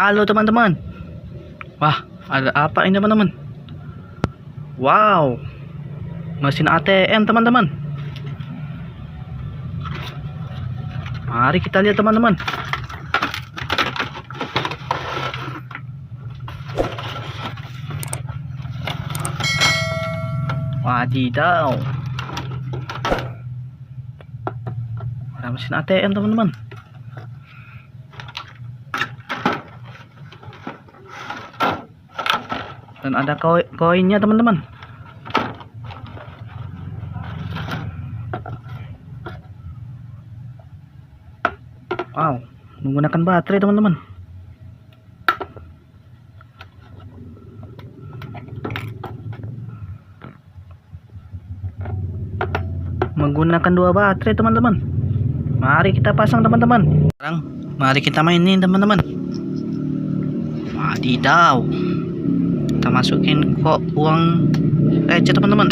Halo teman-teman. Wah, ada apa ini teman-teman? Wow, mesin ATM teman-teman. Mari kita lihat teman-teman. Wadidaw, ada mesin ATM teman-teman. Dan ada koinnya teman-teman. Wow, menggunakan baterai teman-teman. Menggunakan dua baterai teman-teman. Mari kita pasang teman-teman. Sekarang mari kita mainin teman-teman. Wadidaw, kita masukin kok uang receh teman-teman.